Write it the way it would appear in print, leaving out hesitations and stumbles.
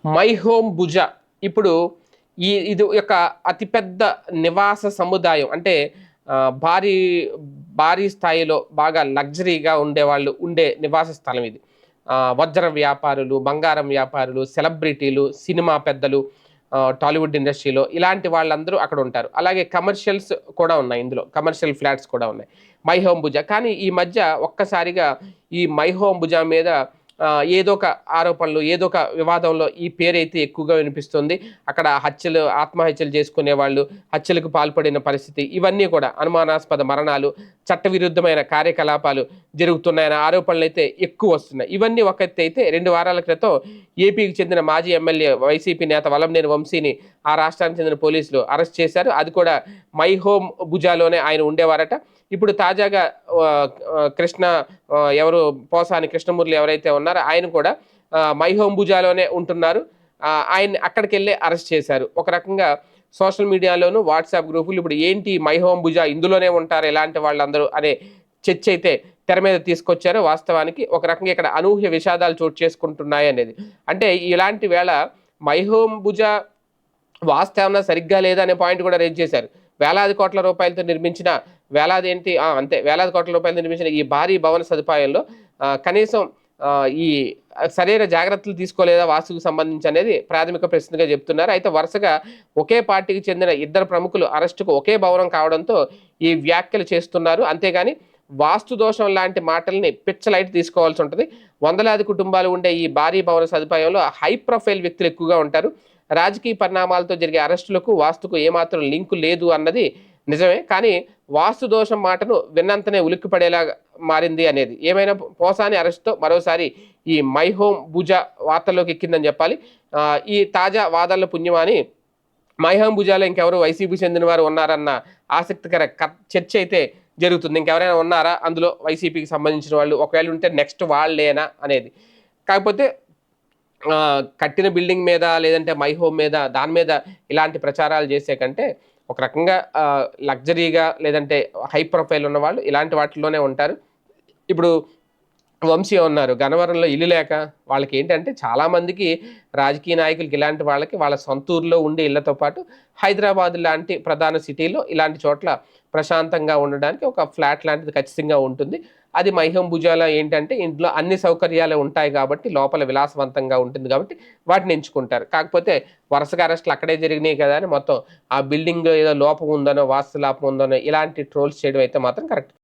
My home భుజ ఇప్పుడు ఇది ఒక అతిపెద్ద నివాస సముదాయం. అంటే భారీ భారీ స్థాయిలో బాగా లగ్జరీగా ఉండేవాళ్ళు ఉండే నివాస స్థలం ఇది. వజ్ర వ్యాపారులు, బంగారం వ్యాపారులు, సెలబ్రిటీలు, సినిమా పెద్దలు, టాలీవుడ్ ఇండస్ట్రీలో ఇలాంటి వాళ్ళందరూ అక్కడ ఉంటారు. అలాగే కమర్షియల్స్ కూడా ఉన్నాయి ఇందులో. కమర్షియల్ ఫ్లాట్స్ కూడా ఉన్నాయి. మై హోమ్ భుజ. కానీ ఈ మధ్య ఒక్కసారిగా ఈ మై హోమ్ భుజ మీద ఏదో ఒక ఆరోపణలు, ఏదో ఒక వివాదంలో ఈ పేరైతే ఎక్కువగా వినిపిస్తుంది. అక్కడ హత్యలు, ఆత్మహత్యలు చేసుకునేవాళ్ళు, హత్యలకు పాల్పడిన పరిస్థితి, ఇవన్నీ కూడా అనుమానాస్పద మరణాలు, చట్టవిరుద్ధమైన కార్యకలాపాలు జరుగుతున్నాయన్న ఆరోపణలైతే ఎక్కువ వస్తున్నాయి. ఇవన్నీ ఒక ఎత్తైతే 2 వారాల క్రితం ఏపీకి చెందిన మాజీ ఎమ్మెల్యే వైసీపీ నేత వలంనేని వంశీని ఆ రాష్ట్రానికి చెందిన పోలీసులు అరెస్ట్ చేశారు. అది కూడా మై హోమ్ భుజాలోనే ఆయన ఉండేవారట. ఇప్పుడు తాజాగా కృష్ణ ఎవరు పోసాని కృష్ణమూర్తి ఎవరైతే ఉన్నారో ఆయన కూడా మై హోమ్ భుజాలోనే ఉంటున్నారు. ఆయన్ని అక్కడికెళ్ళి అరెస్ట్ చేశారు. ఒక రకంగా సోషల్ మీడియాలోను, వాట్సాప్ గ్రూపులు ఇప్పుడు ఏంటి మై హోమ్ భుజ ఇందులోనే ఉంటారు ఎలాంటి వాళ్ళందరూ అనే చర్చ అయితే తెర మీద తీసుకొచ్చారు. వాస్తవానికి ఒక రకంగా ఇక్కడ అనూహ్య విషాదాలు చోటు చేసుకుంటున్నాయి అనేది. అంటే ఇలాంటి వేళ మై హోమ్ భుజ వాస్తు ఏమన్నా సరిగ్గా లేదా అనే పాయింట్ కూడా రేజ్ చేశారు. వేలాది కోట్ల రూపాయలతో నిర్మించిన వేలాది కోట్ల రూపాయలు నిర్మించిన ఈ భారీ భవన సదుపాయంలో కనీసం ఈ సరైన జాగ్రత్తలు తీసుకోలేదా వాస్తుకు సంబంధించి అనేది ప్రాథమిక ప్రశ్నగా చెప్తున్నారు. అయితే వరుసగా ఒకే పార్టీకి చెందిన 2 ప్రముఖులు అరెస్టుకు ఒకే భవనం కావడంతో ఈ వ్యాఖ్యలు చేస్తున్నారు. అంతేగాని వాస్తు దోషం లాంటి మాటల్ని పిచ్చలైట్ తీసుకోవాల్సి ఉంటుంది. వందలాది కుటుంబాలు ఉండే ఈ భారీ భవన సదుపాయంలో హై ప్రొఫైల్ వ్యక్తులు ఎక్కువగా ఉంటారు. రాజకీయ పరిణామాలతో జరిగే అరెస్టులకు వాస్తుకు ఏమాత్రం లింకు లేదు అన్నది నిజమే. కానీ వాస్తు దోషం మాటను విన్నంతనే ఉలిక్కిపడేలా మారింది అనేది. ఏమైనా పోసాని అరెస్ట్తో మరోసారి ఈ మై హోమ్ భుజ వార్తల్లోకి ఎక్కిందని చెప్పాలి. ఈ తాజా వాదనల పుణ్యమాని మై హోమ్ భుజాలో ఇంకెవరు వైసీపీ చెందిన వారు ఉన్నారన్న ఆసక్తికర చర్చ అయితే జరుగుతుంది. ఇంకెవరైనా ఉన్నారా అందులో వైసీపీకి సంబంధించిన వాళ్ళు? ఒకవేళ ఉంటే నెక్స్ట్ వాళ్ళేనా అనేది. కాకపోతే కట్టిన బిల్డింగ్ మీద లేదంటే మై హోమ్ మీద దాని మీద ఇలాంటి ప్రచారాలు చేసే కంటే ఒక రకంగా లగ్జరీగా లేదంటే హై ప్రొఫైల్ ఉన్న వాళ్ళు ఇలాంటి వాటిల్లోనే ఉంటారు. ఇప్పుడు వంశీ ఉన్నారు గన్నవరంలో ఇల్లు లేక వాళ్ళకి ఏంటంటే చాలామందికి రాజకీయ నాయకులకి ఇలాంటి వాళ్ళకి వాళ్ళ సొంత ఊర్లో ఉండే ఇళ్లతో పాటు హైదరాబాద్ లాంటి ప్రధాన సిటీలో ఇలాంటి చోట్ల ప్రశాంతంగా ఉండడానికి ఒక ఫ్లాట్ లాంటిది ఖచ్చితంగా ఉంటుంది. అది మై హోమ్ భుజాల ఏంటంటే ఇంట్లో అన్ని సౌకర్యాలు ఉంటాయి కాబట్టి లోపల విలాసవంతంగా ఉంటుంది కాబట్టి వాటిని ఎంచుకుంటారు. కాకపోతే వరుసగా అరెస్టులు అక్కడే జరిగినాయి కదా అని మొత్తం ఆ బిల్డింగ్ ఏదో లోపం ఉందనో వాస్తు లోపం ఉందనో ఇలాంటి ట్రోల్స్ చేయడం అయితే మాత్రం కరెక్ట్.